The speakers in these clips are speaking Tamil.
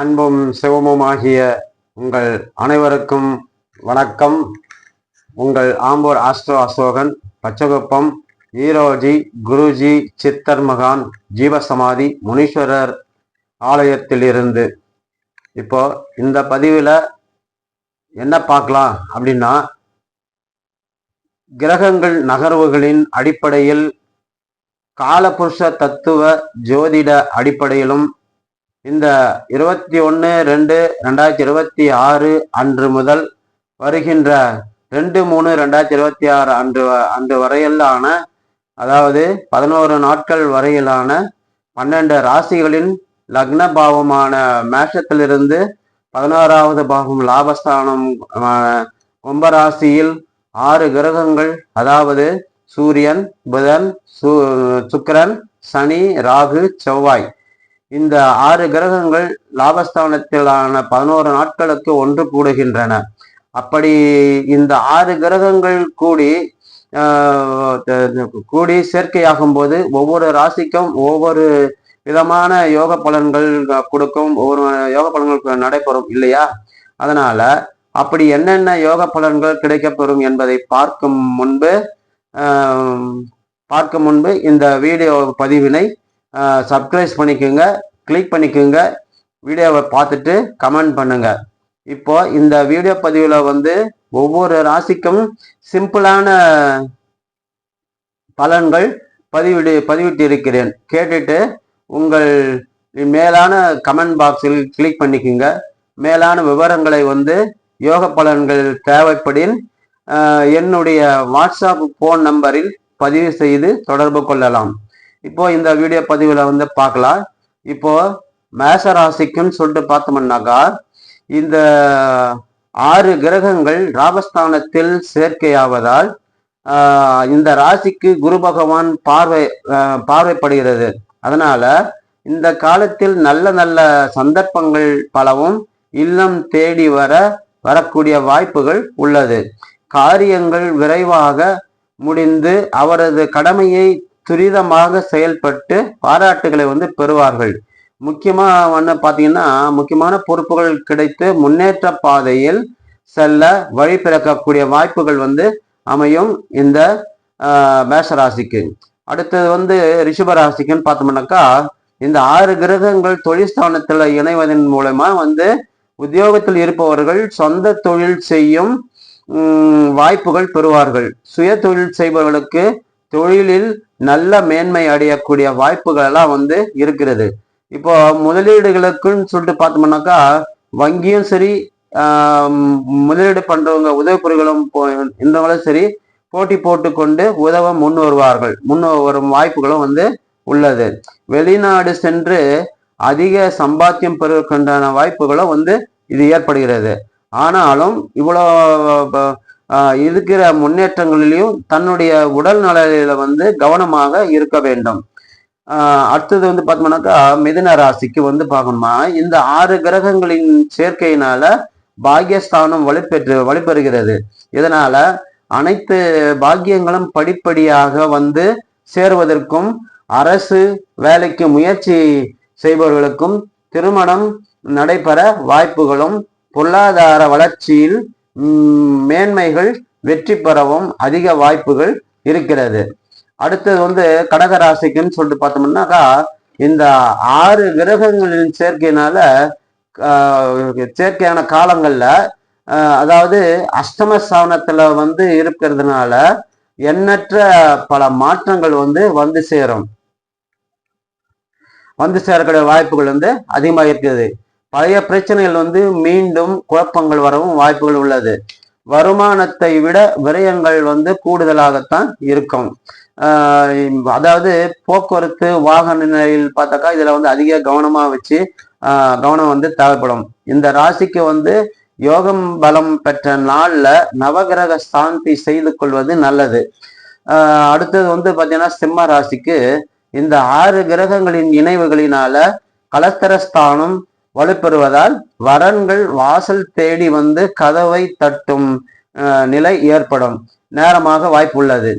அன்பும் சிவமுமாகிய உங்கள் அனைவருக்கும் வணக்கம். உங்கள் ஆம்பூர் ஆஸ்ட்ரோ அசோகன், பச்சகுப்பம் ஈரோஜி குருஜி சித்தர் மகான் ஜீவசமாதி முனீஸ்வரர் ஆலயத்திலிருந்து. இப்போ இந்த பதிவில் என்ன பார்க்கலாம் அப்படின்னா, கிரகங்கள் நகர்வுகளின் அடிப்படையில் காலபுருஷ தத்துவ ஜோதிட அடிப்படையிலும் இந்த 21/2/2026 அன்று முதல் வருகின்ற 2/3/2026 அன்று வரையிலான, அதாவது 11 நாட்கள் வரையிலான 12 ராசிகளின் லக்ன பாவமான மேஷத்திலிருந்து 16வது பாவம் லாபஸ்தானம் கும்பராசியில் 6 கிரகங்கள், அதாவது சூரியன், புதன், சுக்கிரன், சனி, ராகு, செவ்வாய், இந்த 6 கிரகங்கள் லாபஸ்தானத்திலான 11 நாட்களுக்கு ஒன்று கூடுகின்றன. அப்படி இந்த 6 கிரகங்கள் கூடி சேர்க்கையாகும் போது ஒவ்வொரு ராசிக்கும் ஒவ்வொரு விதமான யோக பலன்கள் கொடுக்கும், ஒவ்வொரு யோக பலன்கள் நடைபெறும் இல்லையா? அதனால அப்படி என்னென்ன யோக பலன்கள் கிடைக்கப்பெறும் என்பதை பார்க்கும் முன்பு இந்த வீடியோ பதிவினை சப்ஸ்கிரைப் பண்ணிக்கோங்க, கிளிக் பண்ணிக்கோங்க, வீடியோவை பார்த்துட்டு கமெண்ட் பண்ணுங்க. இப்போ இந்த வீடியோ பதிவில் ஒவ்வொரு ராசிக்கும் சிம்பிளான பலன்கள் பதிவிட்டு இருக்கிறேன். கேட்டுட்டு உங்கள் மேலான கமெண்ட் பாக்ஸில் கிளிக் பண்ணிக்கோங்க. மேலான விவரங்களை யோக பலன்கள் தேவைப்படின் என்னுடைய வாட்ஸ்அப் போன் நம்பரில் பதிவு செய்து தொடர்பு கொள்ளலாம். இப்போ இந்த வீடியோ பதிவில் பார்க்கலாம். இப்போ மேஷ ராசிக்குன்னு சொல்லிட்டு பார்த்தோம்னாக்கா, இந்த 6 கிரகங்கள் லாபஸ்தானத்தில் சேர்க்கையாவதால் இந்த ராசிக்கு குரு பகவான் பார்வைப்படுகிறது. அதனால இந்த காலத்தில் நல்ல நல்ல சந்தர்ப்பங்கள் பலவும் இல்லம் தேடி வரக்கூடிய வாய்ப்புகள் உள்ளது. காரியங்கள் விரைவாக முடிந்து அவரது கடமையை துரிதமாக செயல்பட்டு பாராட்டுகளை பெறுவார்கள். முக்கியமா பார்த்தீங்கன்னா, முக்கியமான பொறுப்புகள் கிடைத்து முன்னேற்ற பாதையில் செல்ல வழி பிறக்கக்கூடிய வாய்ப்புகள் அமையும் இந்த மேஷ ராசிக்கு. அடுத்தது ரிஷப ராசிக்குன்னு பார்த்தோம்னாக்கா, இந்த 6 கிரகங்கள் தொழிற்ஸ்தானத்துல இணைவதன் மூலமா உத்தியோகத்தில் இருப்பவர்கள் சொந்த தொழில் செய்யும் வாய்ப்புகள் பெறுவார்கள். சுய தொழில் செய்பவர்களுக்கு தொழிலில் நல்ல மேன்மை அடையக்கூடிய வாய்ப்புகள் எல்லாம் இருக்கிறது. இப்போ முதலீடுகளுக்குன்னு சொல்லிட்டு பார்த்தோம்னாக்கா, வங்கியும் சரி, முதலீடு பண்றவங்க உதவிப்புரிகளும் இருந்தவங்களும் சரி, போட்டி போட்டுக்கொண்டு உதவ முன் வரும் வாய்ப்புகளும் உள்ளது. வெளிநாடு சென்று அதிக சம்பாத்தியம் பெறுவதற்கான வாய்ப்புகளும் இது ஏற்படுகிறது. ஆனாலும் இவ்வளோ இருக்கிற முன்னேற்றங்களிலையும் தன்னுடைய உடல் நலையில கவனமாக இருக்க வேண்டும். அடுத்தது பார்த்தோம்னாக்கா, மிதுன ராசிக்கு பார்க்கணுமா, இந்த 6 கிரகங்களின் சேர்க்கையினால பாக்கியஸ்தானம் வலுப்பெறுகிறது. இதனால அனைத்து பாக்கியங்களும் படிப்படியாக சேருவதற்கும், அரசு வேலைக்கு முயற்சி செய்பவர்களுக்கும் திருமணம் நடைபெற வாய்ப்புகளும், பொருளாதார வளர்ச்சியில் மேன்மைகள் வெற்றி பெறவும் அதிக வாய்ப்புகள் இருக்கிறது. அடுத்தது கடக ராசிக்குன்னு சொல்லிட்டு பார்த்தோம்னாக்கா, இந்த 6 கிரகங்களின் சேர்க்கையான காலங்கள்ல, அதாவது அஷ்டம ஸ்தானத்துல இருக்கிறதுனால எண்ணற்ற பல மாற்றங்கள் சேரக்கூடிய வாய்ப்புகள் அதிகமாக இருக்கிறது. பழைய பிரச்சனைகள் மீண்டும் குழப்பங்கள் வரவும் வாய்ப்புகள் உள்ளது. வருமானத்தை விட விரயங்கள் கூடுதலாகத்தான் இருக்கும். அதாவது போக்குவரத்து வாகன நிலையில் பார்த்தாக்கா, இதுல அதிக கவனமா வச்சு கவனம் தேவைப்படும். இந்த ராசிக்கு யோகம் பலம் பெற்ற நாள்ல நவகிரக சாந்தி செய்து கொள்வது நல்லது. அடுத்தது பாத்தீங்கன்னா, சிம்ம ராசிக்கு இந்த 6 கிரகங்களின் இணைவுகளினால கலஸ்தரஸ்தானம் வலுப்பெறுவதால் வரன்கள் வாசல் தேடி கதவை தட்டும் நிலை ஏற்படும் நேரமாக வாய்ப்புள்ளது.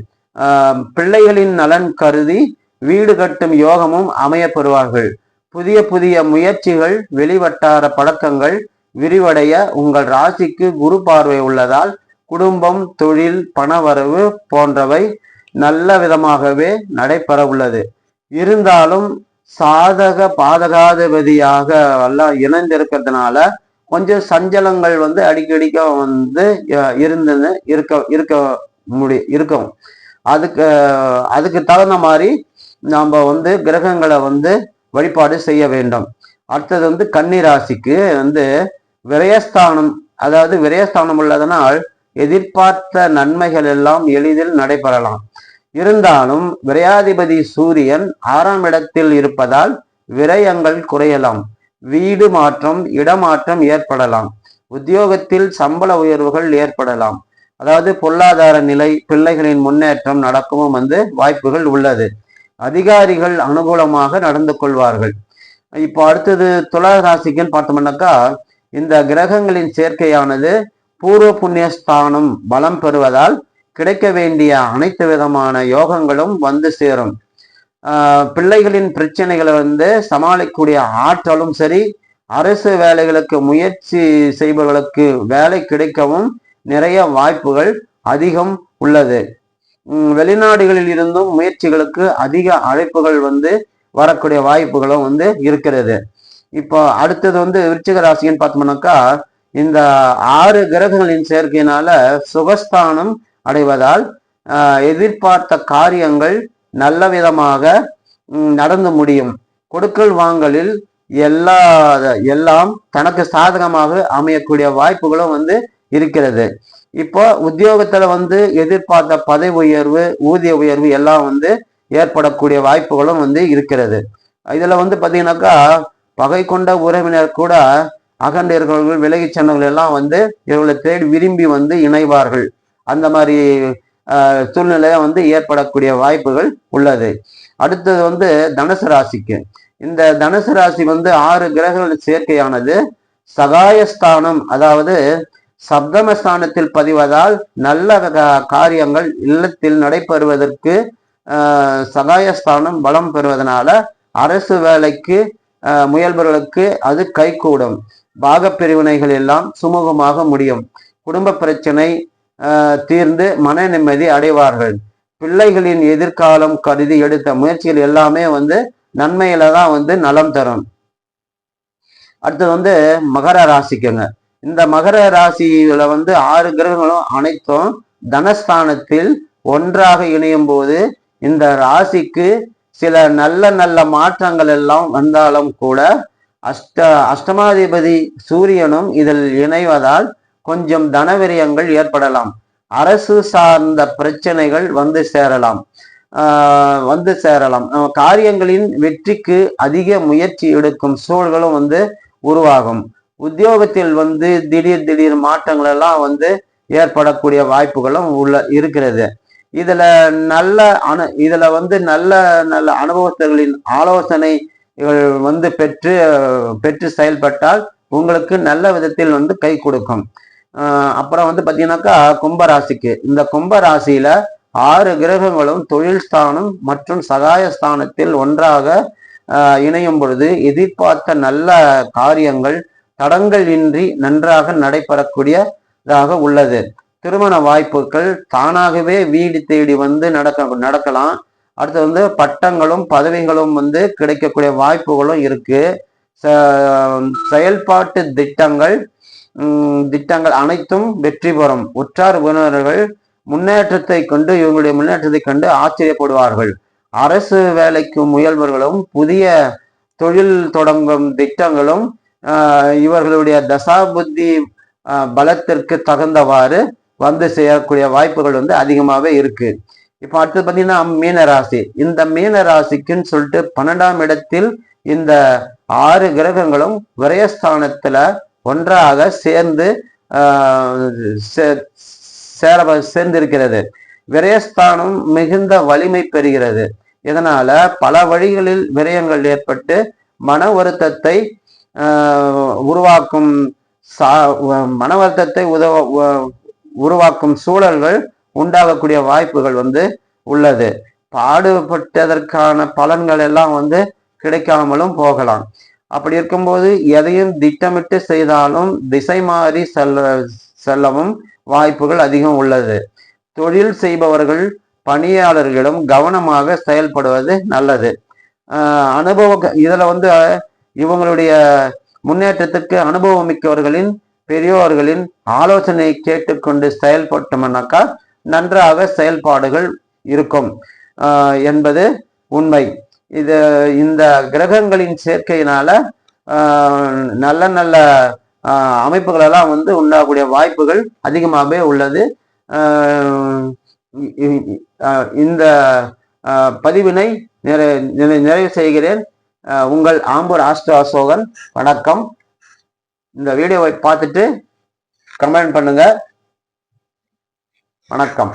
பிள்ளைகளின் நலன் கருதி வீடு கட்டும் யோகமும் அமைய பெறுவார்கள். புதிய புதிய முயற்சிகள், வெளிவட்டார பழக்கங்கள் விரிவடைய உங்கள் ராசிக்கு குரு பார்வை உள்ளதால் குடும்பம், தொழில், பணவரவு போன்றவை நல்ல விதமாகவே நடைபெற உள்ளது. இருந்தாலும் சாதக பாதகாதிபதியாக எல்லாம் இணைந்திருக்கிறதுனால கொஞ்சம் சஞ்சலங்கள் அடிக்கடிக்க இருந்துன்னு இருக்கும். அதுக்கு தகுந்த மாதிரி நாம கிரகங்களை வழிபாடு செய்ய வேண்டும். அடுத்தது கன்னி ராசிக்கு விரயஸ்தானம், அதாவது விரயஸ்தானம் உள்ளதனால் எதிர்பார்த்த நன்மைகள் எல்லாம் எளிதில் நடைபெறலாம். இருந்தாலும் விரையாதிபதி சூரியன் 6ஆம் இடத்தில் இருப்பதால் விரயங்கள் குறையலாம். வீடு மாற்றம், இடமாற்றம் ஏற்படலாம். உத்தியோகத்தில் சம்பள உயர்வுகள் ஏற்படலாம். அதாவது பொருளாதார நிலை, பிள்ளைகளின் முன்னேற்றம் நடக்கவும் வாய்ப்புகள் உள்ளது. அதிகாரிகள் அனுகூலமாக நடந்து கொள்வார்கள். இப்போ அடுத்தது துலா ராசிக்குன்னு பார்த்தோம்னாக்கா, இந்த கிரகங்களின் சேர்க்கையானது பூர்வ புண்ணியஸ்தானம் பலம் பெறுவதால் கிடைக்க வேண்டிய அனைத்து விதமான யோகங்களும் சேரும். பிள்ளைகளின் பிரச்சனைகளை சமாளிக்கக்கூடிய ஆற்றலும் சரி, அரசு வேலைகளுக்கு முயற்சி செய்பவர்களுக்கு வேலை கிடைக்கவும் நிறைய வாய்ப்புகள் அதிகம் உள்ளது. வெளிநாடுகளில் இருந்தும் முயற்சிகளுக்கு அதிக அழைப்புகள் வரக்கூடிய வாய்ப்புகளும் இருக்கிறது. இப்போ அடுத்தது விருச்சிக ராசின்னு பார்த்தோம்னாக்கா, இந்த 6 கிரகங்களின் சேர்க்கையினால சுகஸ்தானம் அடைவதால் எதிர்பார்த்த காரியங்கள் நல்ல விதமாக நடந்து முடியும். கொடுக்கல் வாங்கலில் எல்லாம் தனக்கு சாதகமாக அமையக்கூடிய வாய்ப்புகளும் இருக்கிறது. இப்போ உத்தியோகத்துல எதிர்பார்த்த பதவி உயர்வு, ஊதிய உயர்வு எல்லாம் ஏற்படக்கூடிய வாய்ப்புகளும் இருக்கிறது. இதுல பாத்தீங்கன்னாக்கா, பகை கொண்ட உறவினர் கூட அகண்டர்கள், விலகி சென்றவர்கள் எல்லாம் இவர்களை தேடி விரும்பி இணைவார்கள். அந்த மாதிரி சூழ்நிலைய ஏற்படக்கூடிய வாய்ப்புகள் உள்ளது. அடுத்தது தனுசு ராசிக்கு, இந்த தனுசு ராசி 6 கிரகங்கள் சேர்க்கையானது சகாயஸ்தானம், அதாவது சப்தமஸ்தானத்தில் பதிவதால் நல்ல காரியங்கள் இல்லத்தில் நடைபெறுவதற்கு சகாயஸ்தானம் பலம் பெறுவதனால அரசு வேலைக்கு முயல்பவர்களுக்கு அது கைகூடும். பாகப்பிரிவினைகள் எல்லாம் சுமூகமாக முடியும். குடும்ப பிரச்சனை தீர்ந்து மன நிம்மதி அடைவார்கள். பிள்ளைகளின் எதிர்காலம் கருதி எடுத்த முயற்சிகள் எல்லாமே நன்மையில தான் நலம் தரும். அடுத்தது மகர ராசிக்குங்க. இந்த மகர ராசியில 6 கிரகங்களும் அனைத்தும் தனஸ்தானத்தில் ஒன்றாக இணையும் போது இந்த ராசிக்கு சில நல்ல நல்ல மாற்றங்கள் எல்லாம் வந்தாலும் கூட அஷ்டமாதிபதி சூரியனும் இதில் இணைவதால் கொஞ்சம் தனவிரயங்கள் ஏற்படலாம். அரசு சார்ந்த பிரச்சனைகள் சேரலாம். காரியங்களின் வெற்றிக்கு அதிக முயற்சி எடுக்கும் சூழல்களும் உருவாகும். உத்தியோகத்தில் திடீர் மாற்றங்கள் எல்லாம் ஏற்படக்கூடிய வாய்ப்புகளும் இருக்கிறது. இதுல நல்ல நல்ல நல்ல அனுபவத்தர்களின் ஆலோசனைகள் பெற்று செயல்பட்டால் உங்களுக்கு நல்ல விதத்தில் கை கொடுக்கும். அப்புறம் பாத்தீங்கன்னாக்கா, கும்பராசிக்கு, இந்த கும்பராசியில 6 கிரகங்களும் தொழில் ஸ்தானம் மற்றும் சகாயஸ்தானத்தில் ஒன்றாக இணையும் பொழுது எதிர்பார்த்த நல்ல காரியங்கள் தடங்கள் இன்றி நன்றாக நடைபெறக்கூடியதாக உள்ளது. திருமண வாய்ப்புகள் தானாகவே வீடு தேடி நடக்கலாம். அடுத்து பட்டங்களும் பதவிகளும் கிடைக்கக்கூடிய வாய்ப்புகளும் இருக்கு. செயல்பாட்டு திட்டங்கள் அனைத்தும் வெற்றி பெறும். உற்றார் உறவினர்கள் இவங்களுடைய முன்னேற்றத்தை கண்டு ஆச்சரியப்படுவார்கள். அரசு வேலைக்கு முயல்வர்களும் புதிய தொழில் தொடங்கும் திட்டங்களும் இவர்களுடைய தசாபுத்தி பலத்திற்கு தகுந்தவாறு செய்யக்கூடிய வாய்ப்புகள் அதிகமாகவே இருக்கு. இப்போ அடுத்து பார்த்தீங்கன்னா மீனராசி. இந்த மீனராசிக்குன்னு சொல்லிட்டு 12ஆம் இடத்தில் இந்த 6 கிரகங்களும் விரயஸ்தானத்துல ஒன்றாக சேர்ந்திருக்கிறது. விரயஸ்தானம் மிகுந்த வலிமை பெறுகிறது. இதனால பல வழிகளில் விரயங்கள் ஏற்பட்டு மன வருத்தத்தை உருவாக்கும் சூழல்கள் உண்டாகக்கூடிய வாய்ப்புகள் உள்ளது. பாடுபட்டதற்கான பலன்கள் எல்லாம் கிடைக்காமலும் போகலாம். அப்படி இருக்கும்போது எதையும் திட்டமிட்டு செய்தாலும் திசை மாறி செல்லவும் வாய்ப்புகள் அதிகம் உள்ளது. தொழில் செய்பவர்கள் பணியாளர்களிடம் கவனமாக செயல்படுவது நல்லது. இதுல இவங்களுடைய முன்னேற்றத்துக்கு அனுபவம் மிக்கவர்களின் பெரியோர்களின் ஆலோசனை கேட்டுக்கொண்டு செயல்பட்டோம்னாக்கா நன்றாக செயல்பாடுகள் இருக்கும் என்பது உண்மை. இந்த கிரகங்களின் சேர்க்கையினால நல்ல நல்ல அமைப்புகள் எல்லாம் உண்டாகக்கூடிய வாய்ப்புகள் அதிகமாகவே உள்ளது. இந்த பதிவினை நிறைவு செய்கிறேன். உங்கள் ஆம்பூர் ஆஸ்ட்ரோ அசோகன். வணக்கம். இந்த வீடியோவை பார்த்துட்டு கமெண்ட் பண்ணுங்க. வணக்கம்.